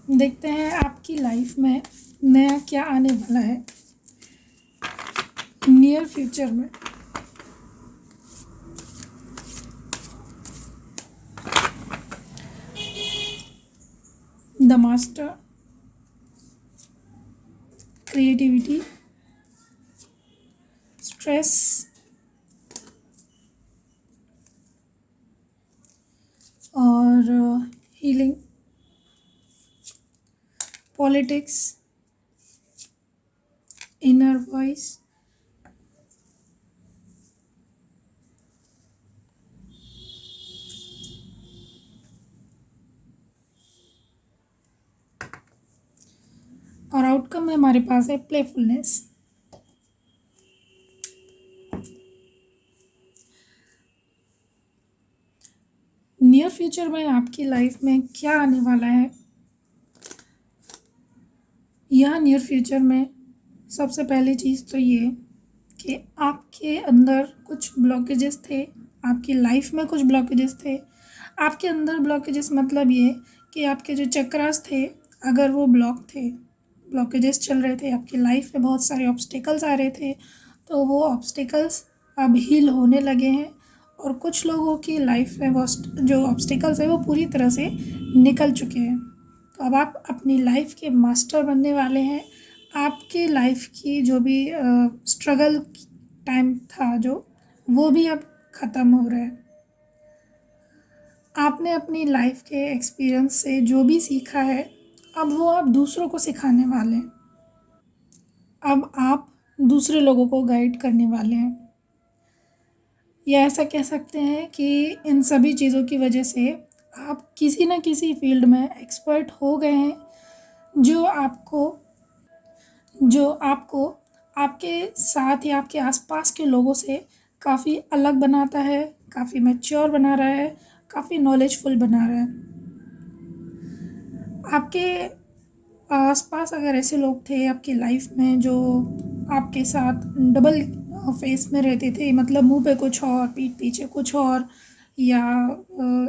देखते हैं आपकी लाइफ में नया क्या आने वाला है नियर फ्यूचर में। द मास्टर, क्रिएटिविटी, स्ट्रेस और हीलिंग, पॉलिटिक्स, इनर वॉइस, और आउटकम में हमारे पास है प्लेफुलनेस। नियर फ्यूचर में आपकी लाइफ में क्या आने वाला है, यह नियर फ्यूचर में सबसे पहली चीज़ तो ये कि आपके अंदर कुछ ब्लॉकेजेस थे, आपकी लाइफ में कुछ ब्लॉकेजेस थे। आपके अंदर ब्लॉकेजेस मतलब ये कि आपके जो चक्रास थे, अगर वो ब्लॉक थे, ब्लॉकेजेस चल रहे थे, आपकी लाइफ में बहुत सारे ऑब्स्टिकल्स आ रहे थे, तो वो ऑब्स्टिकल्स अब हील होने लगे हैं। और कुछ लोगों की लाइफ में वो जो ऑब्स्टिकल्स है वो पूरी तरह से निकल चुके हैं। तो अब आप अपनी लाइफ के मास्टर बनने वाले हैं। आपके लाइफ की जो भी स्ट्रगल टाइम था जो, वो भी अब ख़त्म हो रहा है। आपने अपनी लाइफ के एक्सपीरियंस से जो भी सीखा है, अब वो आप दूसरों को सिखाने वाले हैं। अब आप दूसरे लोगों को गाइड करने वाले हैं, या ऐसा कह सकते हैं कि इन सभी चीज़ों की वजह से आप किसी न किसी फील्ड में एक्सपर्ट हो गए हैं, जो आपको आपके साथ या आपके आसपास के लोगों से काफ़ी अलग बनाता है, काफ़ी मैच्योर बना रहा है, काफ़ी नॉलेजफुल बना रहा है। आपके आसपास अगर ऐसे लोग थे आपकी लाइफ में जो आपके साथ डबल फेस में रहते थे, मतलब मुंह पे कुछ और पीठ पीछे कुछ और, या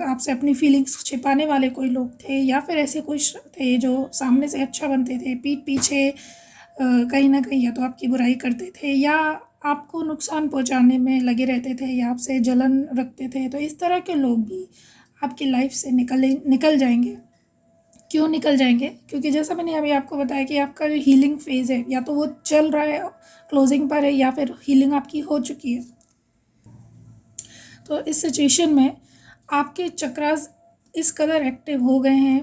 आपसे अपनी फीलिंग्स छिपाने वाले कोई लोग थे, या फिर ऐसे कुछ थे जो सामने से अच्छा बनते थे, पीठ पीछे कहीं ना कहीं या तो आपकी बुराई करते थे या आपको नुकसान पहुंचाने में लगे रहते थे या आपसे जलन रखते थे। तो इस तरह के लोग भी आपकी लाइफ से निकल जाएंगे। क्यों निकल जाएंगे? क्योंकि जैसा मैंने अभी आपको बताया कि आपका जो हीलिंग फेज़ है, या तो वो चल रहा है, क्लोजिंग पर है, या फिर हीलिंग आपकी हो चुकी है। तो इस सिचुएशन में आपके चक्रास इस कदर एक्टिव हो गए हैं,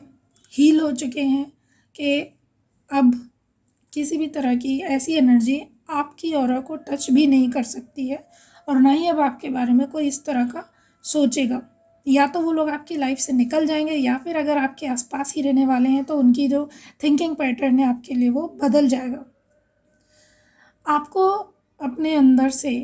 हील हो चुके हैं कि अब किसी भी तरह की ऐसी एनर्जी आपकी ऑरा को टच भी नहीं कर सकती है, और ना ही अब आपके बारे में कोई इस तरह का सोचेगा। या तो वो लोग आपकी लाइफ से निकल जाएंगे, या फिर अगर आपके आसपास ही रहने वाले हैं तो उनकी जो थिंकिंग पैटर्न है आपके लिए वो बदल जाएगा। आपको अपने अंदर से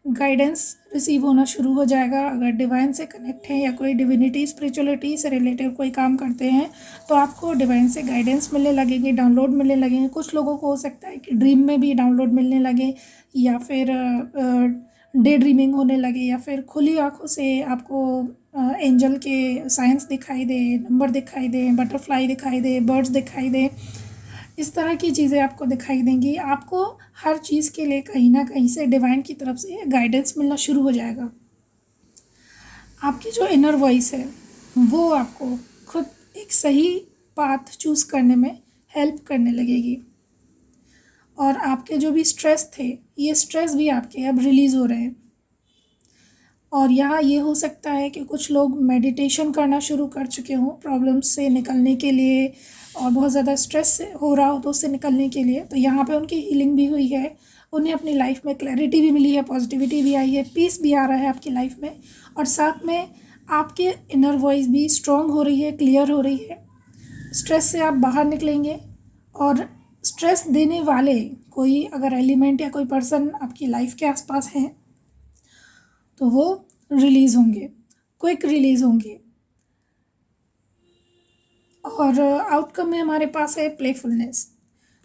गाइडेंस रिसीव होना शुरू हो जाएगा। अगर डिवाइन से कनेक्ट है या कोई डिविनिटी स्पिरिचुअलिटी से रिलेटेड कोई काम करते हैं, तो आपको डिवाइन से गाइडेंस मिलने लगेंगे, डाउनलोड मिलने लगेंगे। कुछ लोगों को हो सकता है कि ड्रीम में भी डाउनलोड मिलने लगे, या फिर डे ड्रीमिंग होने लगे, या फिर खुली आंखों से आपको एंजल के साइंस दिखाई दे, नंबर दिखाई दे, बटरफ्लाई दिखाई दे, बर्ड्स दिखाई दे। इस तरह की चीज़ें आपको दिखाई देंगी। आपको हर चीज़ के लिए कहीं ना कहीं से डिवाइन की तरफ से गाइडेंस मिलना शुरू हो जाएगा। आपकी जो इनर वॉइस है वो आपको खुद एक सही पाथ चूज़ करने में हेल्प करने लगेगी। और आपके जो भी स्ट्रेस थे, ये स्ट्रेस भी आपके अब रिलीज़ हो रहे हैं। और यहाँ ये हो सकता है कि कुछ लोग मेडिटेशन करना शुरू कर चुके हों प्रॉब्लम्स से निकलने के लिए, और बहुत ज़्यादा स्ट्रेस हो रहा हो तो उससे निकलने के लिए। तो यहाँ पे उनकी हीलिंग भी हुई है, उन्हें अपनी लाइफ में क्लैरिटी भी मिली है, पॉजिटिविटी भी आई है, पीस भी आ रहा है आपकी लाइफ में। और साथ में आपके इनर वॉइस भी स्ट्रॉन्ग हो रही है, क्लियर हो रही है। स्ट्रेस से आप बाहर निकलेंगे, और स्ट्रेस देने वाले कोई अगर एलिमेंट या कोई पर्सन आपकी लाइफ के आसपास हैं तो वो रिलीज़ होंगे, क्विक रिलीज़ होंगे। और आउटकम में हमारे पास है प्लेफुलनेस।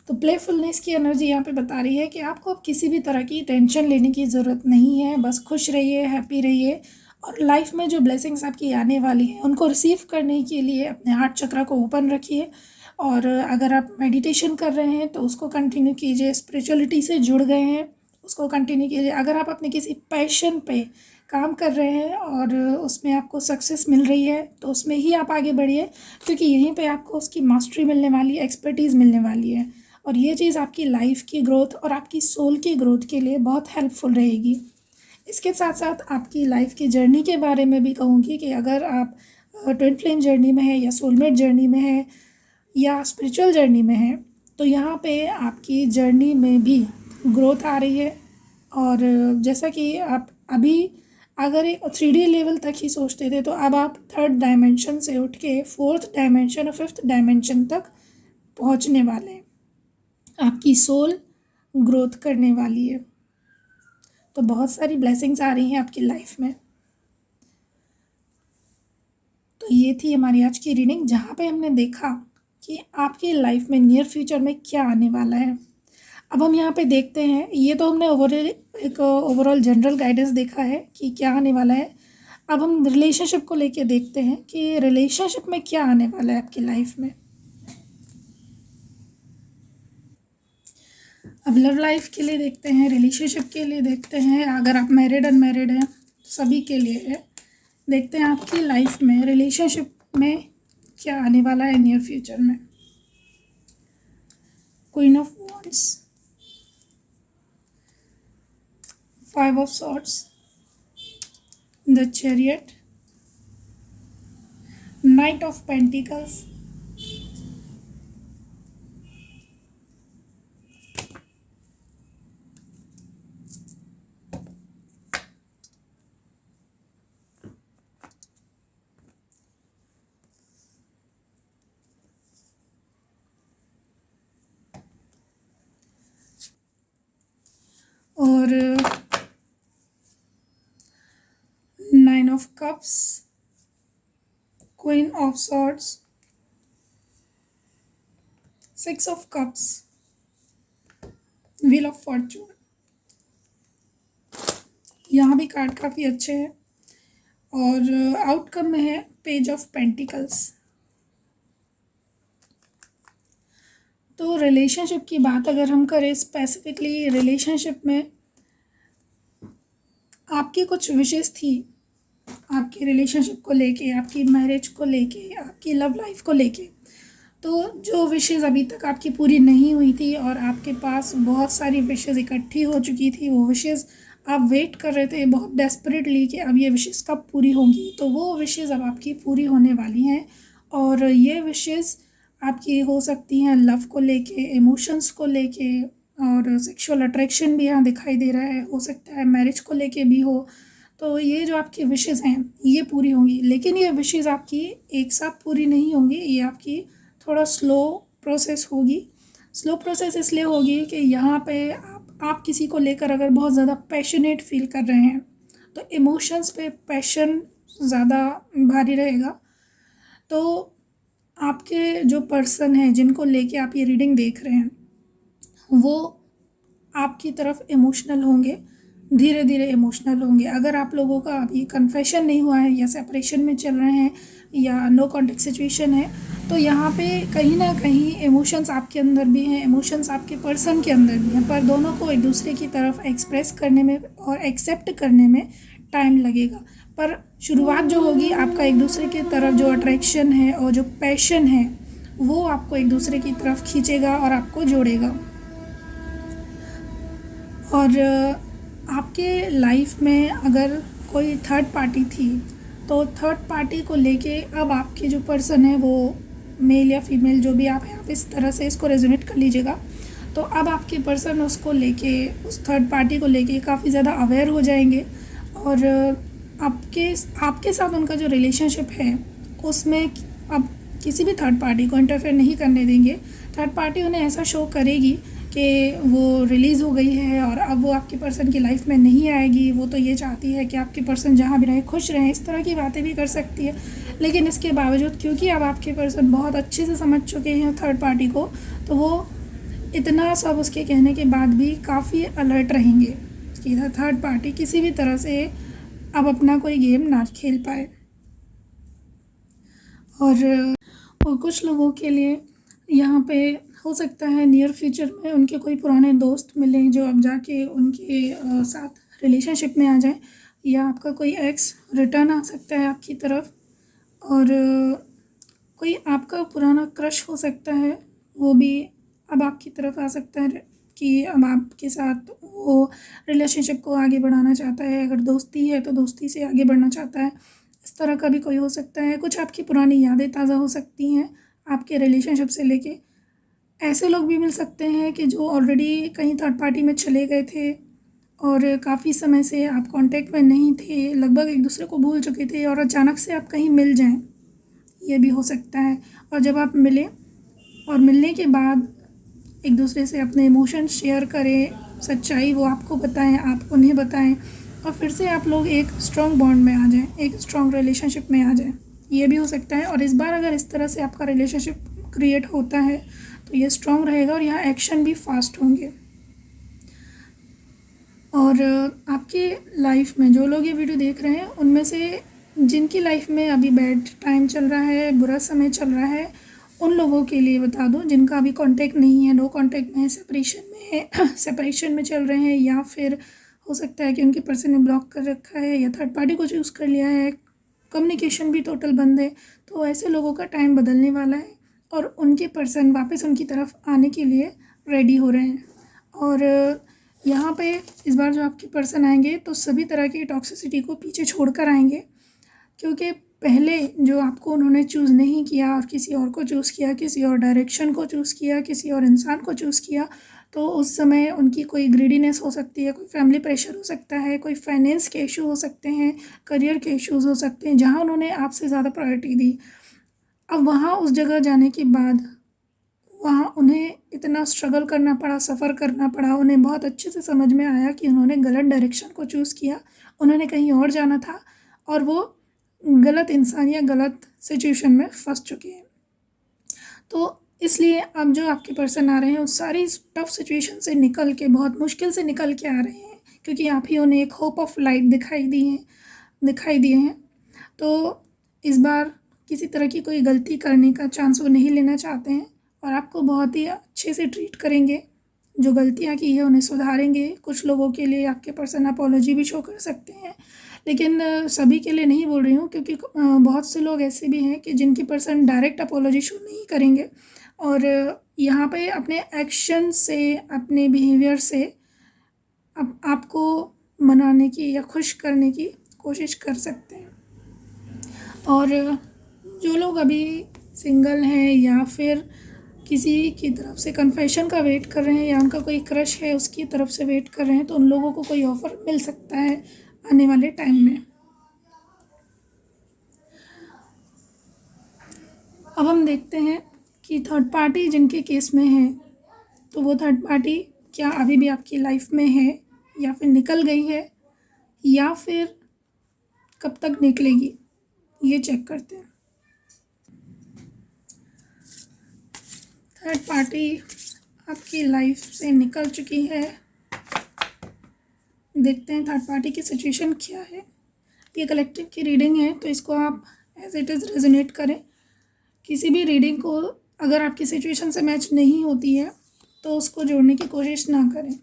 तो प्लेफुलनेस की एनर्जी यहाँ पे बता रही है कि आपको अब किसी भी तरह की टेंशन लेने की ज़रूरत नहीं है, बस खुश रहिए, हैप्पी रहिए। और लाइफ में जो ब्लेसिंग्स आपकी आने वाली हैं उनको रिसीव करने के लिए अपने हार्ट चक्र को ओपन रखिए, और अगर आप मेडिटेशन कर रहे हैं तो उसको कंटिन्यू कीजिए, स्पिरिचुअलिटी से जुड़ गए हैं उसको कंटिन्यू कीजिए। अगर आप अपने किसी पैशन पे काम कर रहे हैं और उसमें आपको सक्सेस मिल रही है तो उसमें ही आप आगे बढ़िए, क्योंकि यहीं पे आपको उसकी मास्टरी मिलने वाली है, एक्सपर्टीज़ मिलने वाली है, और ये चीज़ आपकी लाइफ की ग्रोथ और आपकी सोल की ग्रोथ के लिए बहुत हेल्पफुल रहेगी। इसके साथ साथ आपकी लाइफ की जर्नी के बारे में भी कहूँगी कि अगर आप ट्विन फ्लेम जर्नी में है या सोलमेट जर्नी में है या स्पिरिचुअल जर्नी में है, तो यहाँ पे आपकी जर्नी में भी ग्रोथ आ रही है। और जैसा कि आप अभी अगर एक 3D लेवल तक ही सोचते थे, तो अब आप 3rd डायमेंशन से उठ के 4th डायमेंशन और 5th डायमेंशन तक पहुँचने वाले हैं। आपकी सोल ग्रोथ करने वाली है, तो बहुत सारी ब्लेसिंग्स आ रही हैं आपकी लाइफ में। तो ये थी हमारी आज की रीडिंग, जहाँ पे हमने देखा कि आपकी लाइफ में नियर फ्यूचर में क्या आने वाला है। अब हम यहाँ पे देखते हैं, ये तो हमने ओवरऑल जनरल गाइडेंस देखा है कि क्या आने वाला है। अब हम रिलेशनशिप को लेके देखते हैं कि रिलेशनशिप में क्या आने वाला है आपकी लाइफ में। अब लव लाइफ के लिए देखते हैं, रिलेशनशिप के लिए देखते हैं, अगर आप मैरिड अनमैरिड हैं सभी के लिए है। देखते हैं आपकी लाइफ में रिलेशनशिप में क्या आने वाला है नियर फ्यूचर में। Queen of wands, 5 of swords, the chariot, night of pentacles, और 9 of cups, queen of swords, 6 of cups, wheel of Fortune. यहाँ भी कार्ड काफ़ी अच्छे हैं और आउटकम में है पेज ऑफ पेंटिकल्स। तो रिलेशनशिप की बात अगर हम करें, स्पेसिफिकली रिलेशनशिप में आपकी कुछ विशेष थी, आपकी रिलेशनशिप को लेके, आपकी मैरिज को लेके, आपकी लव लाइफ को लेके। तो जो विशेज़ अभी तक आपकी पूरी नहीं हुई थी और आपके पास बहुत सारी विशेज़ इकट्ठी हो चुकी थी, वो विशेज़ आप वेट कर रहे थे बहुत डेस्परेटली कि अब ये विशेज़ कब पूरी होंगी, तो वो विशेज़ अब आपकी पूरी होने वाली हैं। और ये विशेज़ आपकी हो सकती हैं लव को लेके, इमोशंस को लेके, और सेक्सुअल अट्रैक्शन भी यहाँ दिखाई दे रहा है, हो सकता है मैरिज को लेके भी हो। तो ये जो आपकी विशेज़ हैं ये पूरी होंगी, लेकिन ये विशेज़ आपकी एक साथ पूरी नहीं होंगी, ये आपकी थोड़ा स्लो प्रोसेस होगी। स्लो प्रोसेस इसलिए होगी कि यहाँ पे आप किसी को लेकर अगर बहुत ज़्यादा पैशनेट फील कर रहे हैं तो इमोशंस पे पैशन ज़्यादा भारी रहेगा। तो आपके जो पर्सन हैं जिनको लेके आप ये रीडिंग देख रहे हैं वो आपकी तरफ इमोशनल होंगे, धीरे धीरे इमोशनल होंगे। अगर आप लोगों का अभी कन्फेशन नहीं हुआ है या सेपरेशन में चल रहे हैं या नो कॉन्टेक्ट सिचुएशन है, तो यहाँ पे कहीं ना कहीं इमोशंस आपके अंदर भी हैं, इमोशंस आपके पर्सन के अंदर भी हैं, पर दोनों को एक दूसरे की तरफ एक्सप्रेस करने में और एक्सेप्ट करने में टाइम लगेगा। पर शुरुआत जो होगी, आपका एक दूसरे की तरफ जो अट्रैक्शन है और जो पैशन है वो आपको एक दूसरे की तरफ खींचेगा और आपको जोड़ेगा। और आपके लाइफ में अगर कोई थर्ड पार्टी थी तो थर्ड पार्टी को लेके अब आपके जो पर्सन है वो मेल या फीमेल जो भी आप हैं, आप इस तरह से इसको रेजोनेट कर लीजिएगा। तो अब आपके पर्सन उसको लेके, उस थर्ड पार्टी को लेके काफ़ी ज़्यादा अवेयर हो जाएंगे और आपके साथ उनका जो रिलेशनशिप है उसमें अब किसी भी थर्ड पार्टी को इंटरफेयर नहीं करने देंगे। थर्ड पार्टी उन्हें ऐसा शो करेगी कि वो रिलीज़ हो गई है और अब वो आपके पर्सन की लाइफ में नहीं आएगी, वो तो ये चाहती है कि आपके पर्सन जहाँ भी रहें खुश रहें, इस तरह की बातें भी कर सकती है। लेकिन इसके बावजूद क्योंकि अब आपके पर्सन बहुत अच्छे से समझ चुके हैं थर्ड पार्टी को, तो वो इतना सब उसके कहने के बाद भी काफ़ी अलर्ट रहेंगे कि थर्ड पार्टी किसी भी तरह से अब अपना कोई गेम ना खेल पाए। और कुछ लोगों के लिए यहाँ पे हो सकता है नियर फ्यूचर में उनके कोई पुराने दोस्त मिलें जो अब जाके उनके साथ रिलेशनशिप में आ जाएं, या आपका कोई एक्स रिटर्न आ सकता है आपकी तरफ, और कोई आपका पुराना क्रश हो सकता है वो भी अब आपकी तरफ आ सकता है कि अब आपके साथ वो रिलेशनशिप को आगे बढ़ाना चाहता है। अगर दोस्ती है तो दोस्ती से आगे बढ़ना चाहता है। इस तरह का भी कोई हो सकता है। कुछ आपकी पुरानी यादें ताज़ा हो सकती हैं आपके रिलेशनशिप से लेके। ऐसे लोग भी मिल सकते हैं कि जो ऑलरेडी कहीं थर्ड पार्टी में चले गए थे और काफ़ी समय से आप कांटेक्ट में नहीं थे, लगभग एक दूसरे को भूल चुके थे, और अचानक से आप कहीं मिल जाएं, ये भी हो सकता है। और जब आप मिलें और मिलने के बाद एक दूसरे से अपने इमोशंस शेयर करें, सच्चाई वो आपको बताएं, आप उन्हें बताएं, और फिर से आप लोग एक स्ट्रॉन्ग बॉन्ड में आ जाएं, एक स्ट्रॉन्ग रिलेशनशिप में आ जाएं, ये भी हो सकता है। और इस बार अगर इस तरह से आपका रिलेशनशिप क्रिएट होता है तो ये स्ट्रॉन्ग रहेगा और यहाँ एक्शन भी फास्ट होंगे। और आपके लाइफ में जो लोग ये वीडियो देख रहे हैं उनमें से जिनकी लाइफ में अभी बैड टाइम चल रहा है, बुरा समय चल रहा है, उन लोगों के लिए बता दूं जिनका अभी कांटेक्ट नहीं है, नो कांटेक्ट में है, सेपरेशन में है, सेपरेशन में चल रहे हैं, या फिर हो सकता है कि उनके पर्सन ने ब्लॉक कर रखा है या थर्ड पार्टी को चूज़ कर लिया है, कम्युनिकेशन भी टोटल बंद है। तो ऐसे लोगों का टाइम बदलने वाला है और उनके पर्सन वापस उनकी तरफ आने के लिए रेडी हो रहे हैं। और यहाँ पे इस बार जो आपके पर्सन आएंगे तो सभी तरह की टॉक्सिसिटी को पीछे छोड़ कर आएंगे, क्योंकि पहले जो आपको उन्होंने चूज़ नहीं किया और किसी और को चूज़ किया, किसी और डायरेक्शन को चूज़ किया, किसी और इंसान को चूज़ किया, तो उस समय उनकी कोई ग्रीडीनेस हो सकती है, कोई फैमिली प्रेशर हो सकता है, कोई फाइनेंस के इशू हो सकते हैं, करियर के इश्यूज़ हो सकते हैं, जहाँ उन्होंने आपसे ज़्यादा प्रायोरिटी दी। अब वहाँ उस जगह जाने के बाद वहाँ उन्हें इतना स्ट्रगल करना पड़ा, सफ़र करना पड़ा, उन्हें बहुत अच्छे से समझ में आया कि उन्होंने गलत डायरेक्शन को चूज़ किया, उन्होंने कहीं और जाना था और वो गलत इंसान या गलत सिचुएशन में फंस चुके हैं। तो इसलिए अब जो आपके पर्सन आ रहे हैं उस सारी टफ सिचुएशन से निकल के, बहुत मुश्किल से निकल के आ रहे हैं, क्योंकि आप ही उन्हें एक होप ऑफ लाइट दिखाई दिए हैं। तो इस बार किसी तरह की कोई गलती करने का चांस वो नहीं लेना चाहते हैं और आपको बहुत ही अच्छे से ट्रीट करेंगे। जो गलतियाँ की है उन्हें सुधारेंगे। कुछ लोगों के लिए आपके पर्सन अपॉलॉजी भी शो कर सकते हैं, लेकिन सभी के लिए नहीं बोल रही हूँ, क्योंकि बहुत से लोग ऐसे भी हैं कि जिनकी पर्सन डायरेक्ट अपॉलॉजी शो नहीं करेंगे और यहाँ पे अपने एक्शन से, अपने बिहेवियर से आपको मनाने की या खुश करने की कोशिश कर सकते हैं। और जो लोग अभी सिंगल हैं या फिर किसी की तरफ से कन्फेशन का वेट कर रहे हैं या उनका कोई क्रश है उसकी तरफ से वेट कर रहे हैं, तो उन लोगों को कोई ऑफ़र मिल सकता है आने वाले टाइम में। अब हम देखते हैं कि थर्ड पार्टी जिनके केस में है, तो वो थर्ड पार्टी क्या अभी भी आपकी लाइफ में है या फिर निकल गई है, या फिर कब तक निकलेगी, ये चेक करते हैं। थर्ड पार्टी आपकी लाइफ से निकल चुकी है। देखते हैं थर्ड पार्टी की सिचुएशन क्या है। ये कलेक्टिव की रीडिंग है तो इसको आप एज इट इज़ रेजोनेट करें। किसी भी रीडिंग को अगर आपकी सिचुएशन से मैच नहीं होती है तो उसको जोड़ने की कोशिश ना करें।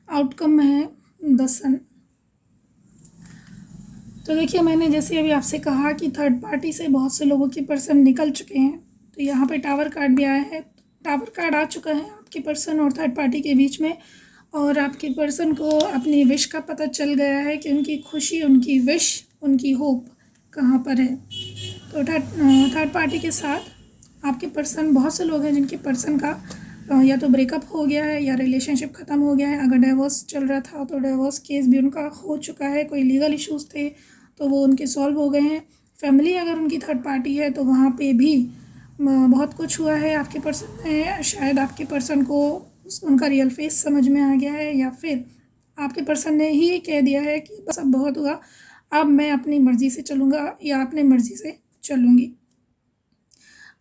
आउटकम में है द सन। तो देखिए, मैंने जैसे अभी आपसे कहा कि थर्ड पार्टी से बहुत से लोगों के पर्सन निकल चुके हैं, तो यहाँ पे टावर कार्ड भी आया है। टावर कार्ड आ चुका है आपके पर्सन और थर्ड पार्टी के बीच में, और आपके पर्सन को अपनी विश का पता चल गया है कि उनकी खुशी, उनकी विश, उनकी होप कहाँ पर है। तो थर्ड पार्टी के साथ आपके पर्सन, बहुत से लोग हैं जिनके पर्सन का या तो ब्रेकअप हो गया है या रिलेशनशिप ख़त्म हो गया है। अगर डिवोर्स चल रहा था तो डिवोर्स केस भी उनका हो चुका है। कोई लीगल इश्यूज़ थे तो वो उनके सॉल्व हो गए हैं। फैमिली अगर उनकी थर्ड पार्टी है तो वहाँ पे भी बहुत कुछ हुआ है। आपके पर्सन ने, शायद आपके पर्सन को उनका रियल फेस समझ में आ गया है, या फिर आपके पर्सन ने ही कह दिया है कि बस अब बहुत हुआ, अब मैं अपनी मर्ज़ी से चलूँगा या अपनी मर्ज़ी से चलूँगी।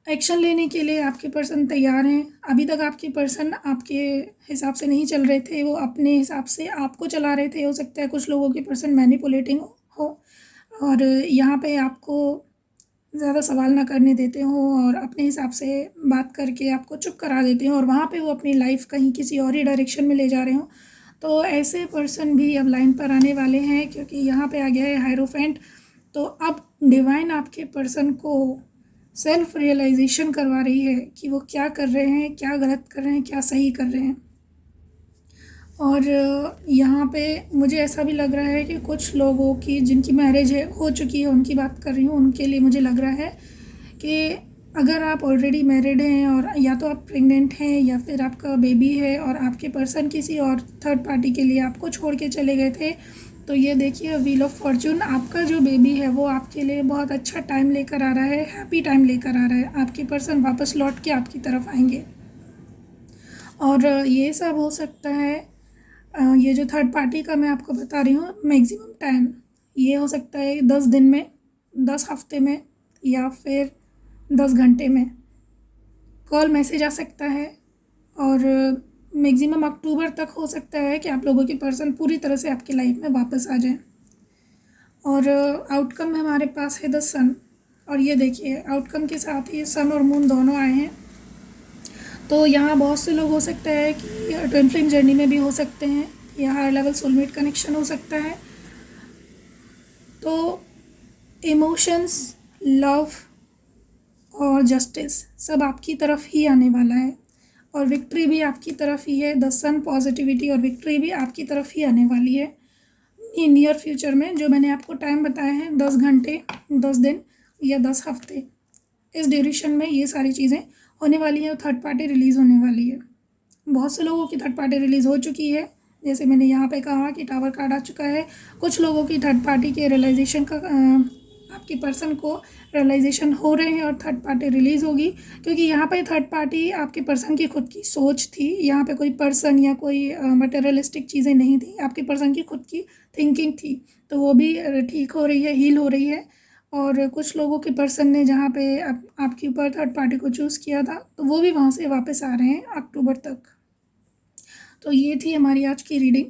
एक्शन लेने के लिए आपके पर्सन तैयार हैं। अभी तक आपके पर्सन आपके हिसाब से नहीं चल रहे थे, वो अपने हिसाब से आपको चला रहे थे। हो सकता है कुछ लोगों के पर्सन मैनिपुलेटिंग हो और यहाँ पे आपको ज़्यादा सवाल ना करने देते हो और अपने हिसाब से बात करके आपको चुप करा देते हो और वहाँ पे वो अपनी लाइफ कहीं किसी और ही डायरेक्शन में ले जा रहे हो। तो ऐसे पर्सन भी अब लाइन पर आने वाले हैं, क्योंकि यहाँ पे आ गया है हायरोफेंट। तो अब डिवाइन आपके पर्सन को सेल्फ रियलाइजेशन करवा रही है कि वो क्या कर रहे हैं, क्या गलत कर रहे हैं, क्या सही कर रहे हैं। और यहाँ पे मुझे ऐसा भी लग रहा है कि कुछ लोगों की जिनकी मैरिज हो चुकी है, उनकी बात कर रही हूँ, उनके लिए मुझे लग रहा है कि अगर आप ऑलरेडी मैरिड हैं और या तो आप प्रेग्नेंट हैं या फिर आपका बेबी है और आपके पर्सन किसी और थर्ड पार्टी के लिए आपको छोड़ के चले गए थे, तो ये देखिए व्हील ऑफ फॉर्चून, आपका जो बेबी है वो आपके लिए बहुत अच्छा टाइम लेकर आ रहा है, हैप्पी टाइम लेकर आ रहा है। आपके पर्सन वापस लौट के आपकी तरफ आएंगे और ये सब हो सकता है। ये जो थर्ड पार्टी का मैं आपको बता रही हूँ मैक्सिमम टाइम, ये हो सकता है 10 दिन में, 10 हफ्ते में या फिर 10 घंटे में कॉल मैसेज आ सकता है। और मैक्सिमम अक्टूबर तक हो सकता है कि आप लोगों के पर्सन पूरी तरह से आपकी लाइफ में वापस आ जाएं। और आउटकम में हमारे पास है द सन। और ये देखिए आउटकम के साथ ही सन और मून दोनों आए हैं। तो यहाँ बहुत से लोग हो सकता है कि ट्विन फ्लेम जर्नी में भी हो सकते हैं या हाई लेवल सोलमेट कनेक्शन हो सकता है। तो इमोशंस, लव और जस्टिस सब आपकी तरफ ही आने वाला है और विक्ट्री भी आपकी तरफ ही है। द सन, पॉजिटिविटी और विक्ट्री भी आपकी तरफ ही आने वाली है इन नियर फ्यूचर में। जो मैंने आपको टाइम बताया है 10 घंटे, 10 दिन या 10 हफ्ते, इस ड्यूरेशन में ये सारी चीज़ें होने वाली है और थर्ड पार्टी रिलीज़ होने वाली है। बहुत से लोगों की थर्ड पार्टी रिलीज़ हो चुकी है, जैसे मैंने यहाँ पे कहा कि टावर कार्ड आ चुका है। कुछ लोगों की थर्ड पार्टी के रियलाइजेशन का आपके पर्सन को रियलाइजेशन हो रहे हैं और थर्ड पार्टी रिलीज़ होगी, क्योंकि यहाँ पे थर्ड पार्टी आपके पर्सन की खुद की सोच थी। यहाँ पे कोई पर्सन या कोई मटेरियलिस्टिक चीज़ें नहीं थी, आपके पर्सन की खुद की थिंकिंग थी। तो वो भी ठीक हो रही है, हील हो रही है। और कुछ लोगों के पर्सन ने जहाँ पे आपके ऊपर थर्ड पार्टी को चूज़ किया था, तो वो भी वहाँ से वापस आ रहे हैं अक्टूबर तक। तो ये थी हमारी आज की रीडिंग।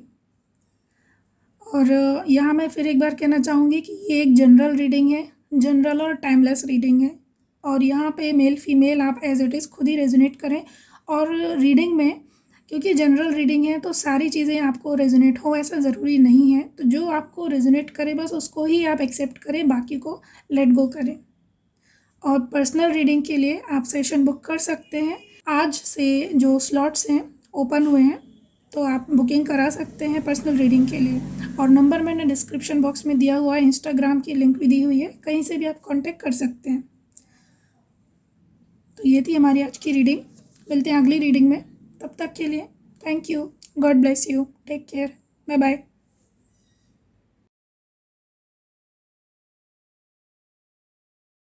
और यहाँ मैं फिर एक बार कहना चाहूँगी कि ये एक जनरल रीडिंग है, जनरल और टाइमलेस रीडिंग है। और यहाँ पे मेल फीमेल आप एज इट इज़ खुद ही रेजोनेट करें। और रीडिंग में क्योंकि जनरल रीडिंग है तो सारी चीज़ें आपको रेजोनेट हो ऐसा ज़रूरी नहीं है। तो जो आपको रेजोनेट करे बस उसको ही आप एक्सेप्ट करें, बाकी को लेट गो करें। और पर्सनल रीडिंग के लिए आप सेशन बुक कर सकते हैं। आज से जो स्लॉट्स हैं ओपन हुए हैं, तो आप बुकिंग करा सकते हैं पर्सनल रीडिंग के लिए। और नंबर मैंने डिस्क्रिप्शन बॉक्स में दिया हुआ है, इंस्टाग्राम की लिंक भी दी हुई है, कहीं से भी आप कांटेक्ट कर सकते हैं। तो ये थी हमारी आज की रीडिंग। मिलते हैं अगली रीडिंग में, तब तक के लिए thank you, god bless you, take care, bye bye.